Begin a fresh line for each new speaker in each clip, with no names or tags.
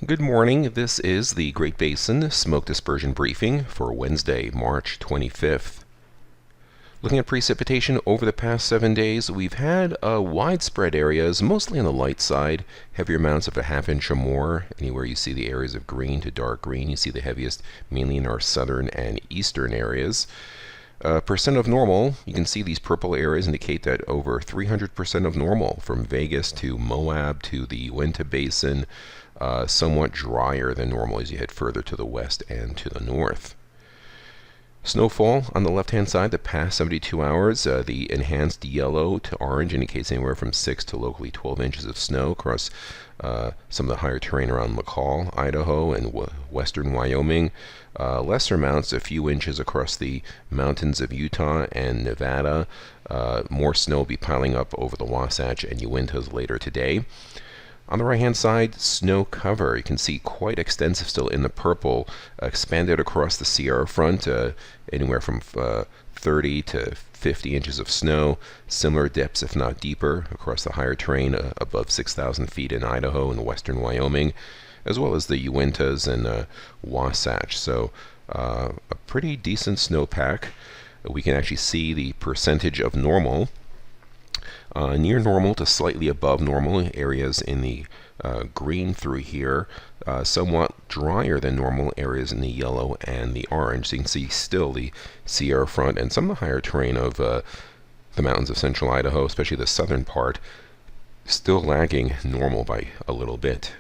Good morning. This is the Great Basin Smoke Dispersion Briefing for Wednesday, March 25th. Looking at precipitation over the past 7 days, we've had widespread areas, mostly on the light side, heavier amounts of a ½ inch or more. Anywhere you see the areas of green to dark green, you see the heaviest mainly in our southern and eastern areas. Percent of normal, you can see these purple areas indicate that over 300% of normal, from Vegas to Moab to the Uinta Basin, somewhat drier than normal as you head further to the west and to the north. Snowfall on the left-hand side, the past 72 hours, the enhanced yellow to orange indicates anywhere from 6 to locally 12 inches of snow across some of the higher terrain around McCall, Idaho, and western Wyoming. Lesser amounts, a few inches across the mountains of Utah and Nevada. More snow will be piling up over the Wasatch and Uintas later today. On the right-hand side, snow cover. You can see quite extensive still in the purple, expanded across the Sierra front, anywhere from 30 to 50 inches of snow. Similar depths, if not deeper, across the higher terrain above 6,000 feet in Idaho and western Wyoming, as well as the Uintas and Wasatch. So a pretty decent snowpack. We can actually see the percentage of normal. Near normal to slightly above normal areas in the green through here, somewhat drier than normal areas in the yellow and the orange. So you can see still the Sierra front and some of the higher terrain of the mountains of central Idaho, especially the southern part, still lagging normal by a little bit.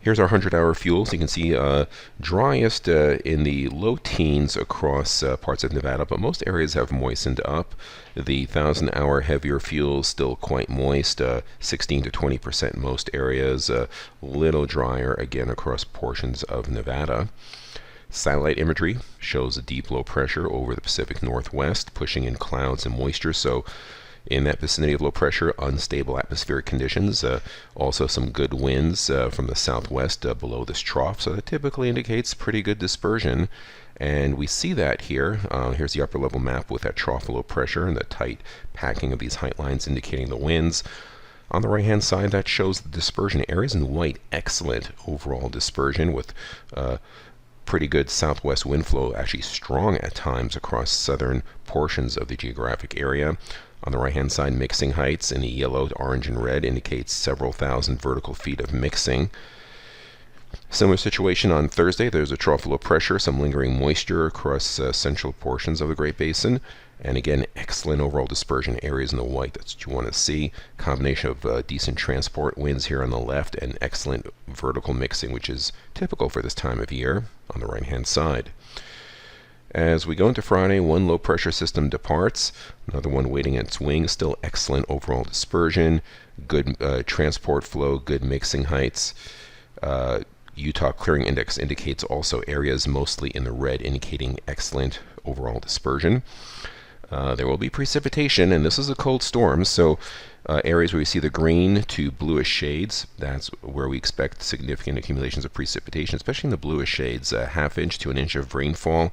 Here's our 100-hour fuels. You can see driest in the low teens across parts of Nevada, but most areas have moistened up. The 1,000-hour heavier fuels still quite moist, 16 to 20% most areas, a little drier again across portions of Nevada. Satellite imagery shows a deep low pressure over the Pacific Northwest, pushing in clouds and moisture. So in that vicinity of low pressure, unstable atmospheric conditions, also some good winds from the southwest below this trough, so that typically indicates pretty good dispersion. And we see that here. Here's the upper level map with that trough low pressure and the tight packing of these height lines indicating the winds. On the right hand side, that shows the dispersion areas in white. Excellent overall dispersion with pretty good southwest wind flow, actually strong at times across southern portions of the geographic area. On the right-hand side, mixing heights in the yellow, orange, and red indicates several thousand vertical feet of mixing. Similar situation on Thursday. There's a trough low pressure, some lingering moisture across central portions of the Great Basin. And again, excellent overall dispersion areas in the white. That's what you want to see. Combination of decent transport winds here on the left and excellent vertical mixing, which is typical for this time of year on the right-hand side. As we go into Friday, one low pressure system departs, another one waiting in its wing. Still excellent overall dispersion, good transport flow, good mixing heights. Utah Clearing Index indicates also areas mostly in the red, indicating excellent overall dispersion. There will be precipitation, and this is a cold storm, so areas where you see the green to bluish shades, that's where we expect significant accumulations of precipitation, especially in the bluish shades, a ½ inch to an inch of rainfall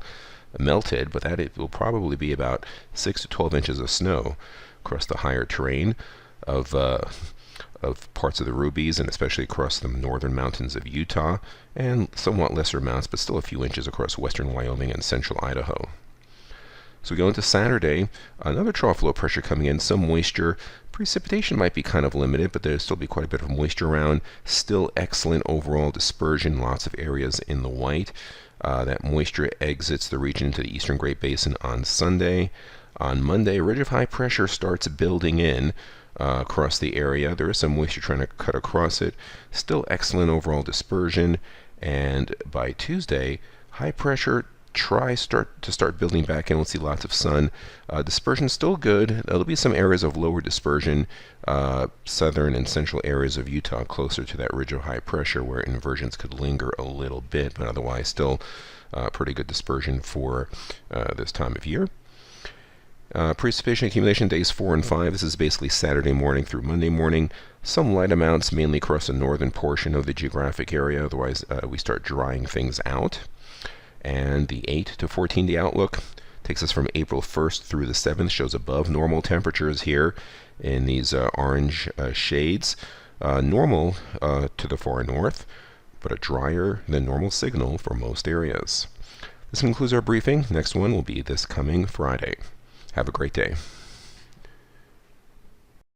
melted, but that it will probably be about 6 to 12 inches of snow across the higher terrain of parts of the Rubies, and especially across the northern mountains of Utah, and somewhat lesser amounts, but still a few inches across western Wyoming and central Idaho. So we go into Saturday, another trough low pressure coming in, some moisture. Precipitation might be kind of limited, but there'll still be quite a bit of moisture around. Still excellent overall dispersion, lots of areas in the white. That moisture exits the region to the eastern Great Basin on Sunday. On Monday, a ridge of high pressure starts building in across the area. There is some moisture trying to cut across it. Still excellent overall dispersion. And by Tuesday, high pressure start building back in. We'll see lots of sun. Dispersion still good. There'll be some areas of lower dispersion, southern and central areas of Utah closer to that ridge of high pressure where inversions could linger a little bit, but otherwise still pretty good dispersion for this time of year. Precipitation accumulation days 4 and 5. This is basically Saturday morning through Monday morning. Some light amounts mainly across the northern portion of the geographic area. Otherwise, we start drying things out. And the 8 to 14-day outlook takes us from April 1st through the 7th, shows above normal temperatures here in these orange shades. Normal to the far north. but a drier than normal signal for most areas. This concludes our briefing. Next one will be this coming Friday. Have a great day.